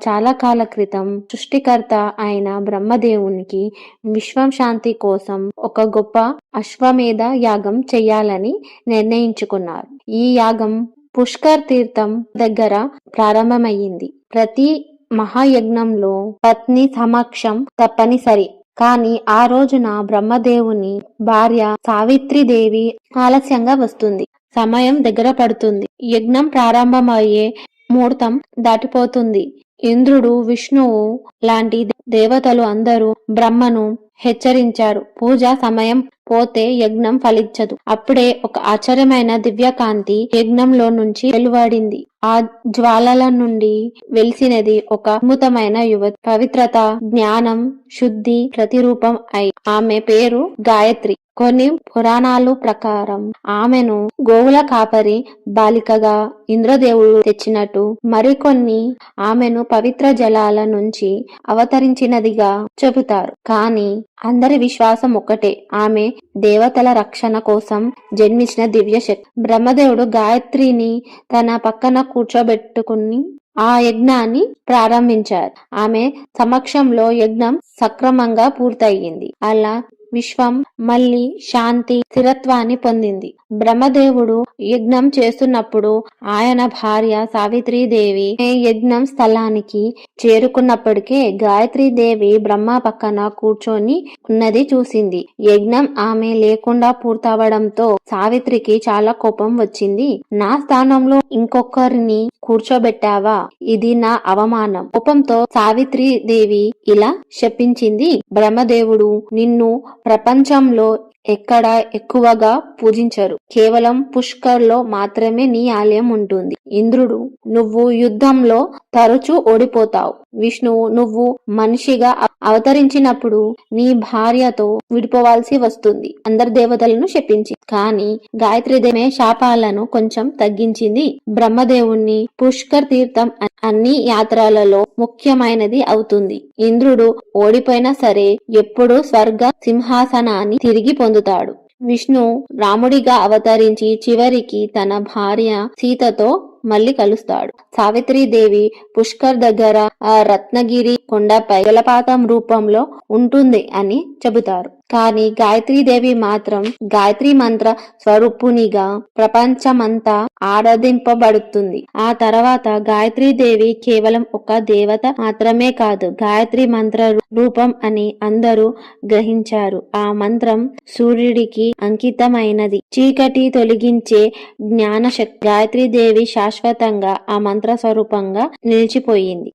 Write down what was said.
చాలా కాల క్రితం సృష్టికర్త అయిన బ్రహ్మదేవునికి విశ్వం శాంతి కోసం ఒక గొప్ప అశ్వమేధ యాగం చెయ్యాలని నిర్ణయించుకున్నారు. ఈ యాగం పుష్కర్ తీర్థం దగ్గర ప్రారంభమయ్యింది. ప్రతి మహాయజ్ఞంలో పత్ని సమక్షం తప్పనిసరి. కానీ ఆ రోజున బ్రహ్మదేవుని భార్య సావిత్రిదేవి ఆలస్యంగా వస్తుంది. సమయం దగ్గర పడుతుంది. యజ్ఞం ప్రారంభమయ్యే ముహూర్తం దాటిపోతుంది. ఇంద్రుడు, విష్ణువు లాంటి దేవతలు అందరూ బ్రహ్మను హెచ్చరించారు. పూజ సమయం పోతే యజ్ఞం ఫలించదు. అప్పుడే ఒక ఆశ్చర్యమైన దివ్యకాంతి యజ్ఞంలో నుంచి వెలువడింది. ఆ జ్వాలల నుండి వెలిసినది ఒక అద్భుతమైన యువతి. పవిత్రత, జ్ఞానం, శుద్ధి ప్రతిరూపం అయి. ఆమె పేరు గాయత్రి. కొన్ని పురాణాలు ప్రకారం ఆమెను గోవుల కాపరి బాలికగా ఇంద్రదేవుడు తెచ్చినట్టు, మరికొన్ని ఆమెను పవిత్ర జలాల నుంచి అవతరించినదిగా చెబుతారు. కానీ అందరి విశ్వాసం ఒక్కటే, ఆమె దేవతల రక్షణ కోసం జన్మించిన దివ్య శక్తి. బ్రహ్మదేవుడు గాయత్రిని తన పక్కన కూర్చోబెట్టుకుని ఆ యజ్ఞాన్ని ప్రారంభించారు. ఆమె సమక్షంలో యజ్ఞం సక్రమంగా పూర్తయింది. అలా విశ్వం మళ్ళీ శాంతి, స్థిరత్వాన్ని పొందింది. బ్రహ్మదేవుడు యజ్ఞం చేస్తున్నప్పుడు ఆయన భార్య సావిత్రీదేవి యజ్ఞం స్థలానికి చేరుకున్నప్పటికే గాయత్రీదేవి బ్రహ్మ పక్కన కూర్చొని ఉన్నది చూసింది. యజ్ఞం ఆమె లేకుండా పూర్తవడంతో సావిత్రికి చాలా కోపం వచ్చింది. నా స్థానంలో ఇంకొకరిని కూర్చోబెట్టావా? ఇది నా అవమానం. కోపంతో సావిత్రీదేవి ఇలా శపించింది. బ్రహ్మదేవుడు, నిన్ను ప్రపంచంలో ఎక్కడ ఎక్కువగా పూజించరు. కేవలం పుష్కర్ లో మాత్రమే నీ ఆలయం ఉంటుంది. ఇంద్రుడు, నువ్వు యుద్ధంలో తరచూ ఓడిపోతావు. విష్ణువు, నువ్వు మనిషిగా అవతరించినప్పుడు నీ భార్యతో విడిపోవాల్సి వస్తుంది. అందరి దేవతలను శపించి. కానీ గాయత్రీదేవి శాపాలను కొంచెం తగ్గించింది. బ్రహ్మదేవుణ్ణి పుష్కర్ తీర్థం అన్ని యాత్రలలో ముఖ్యమైనది అవుతుంది. ఇంద్రుడు ఓడిపోయినా సరే ఎప్పుడూ స్వర్గ సింహాసనాన్ని తిరిగి పొందుతాడు. విష్ణు రాముడిగా అవతరించి చివరికి తన భార్య సీతతో మళ్ళీ కలుస్తాడు. సావిత్రీదేవి పుష్కర్ దగ్గర ఆ రత్నగిరి కొండపై జలపాతం రూపంలో ఉంటుంది అని చెబుతారు. కానీ గాయత్రీదేవి మాత్రం గాయత్రి మంత్ర స్వరూపునిగా ప్రపంచమంతా ఆరాధింపబడుతుంది. ఆ తర్వాత గాయత్రీదేవి కేవలం ఒక దేవత మాత్రమే కాదు, గాయత్రి మంత్ర రూపం అని అందరూ గ్రహించారు. ఆ మంత్రం సూర్యుడికి అంకితమైనది. చీకటి తొలగించే జ్ఞానశక్తి. గాయత్రీదేవి శాశ్వతంగా ఆ మంత్ర స్వరూపంగా నిలిచిపోయింది.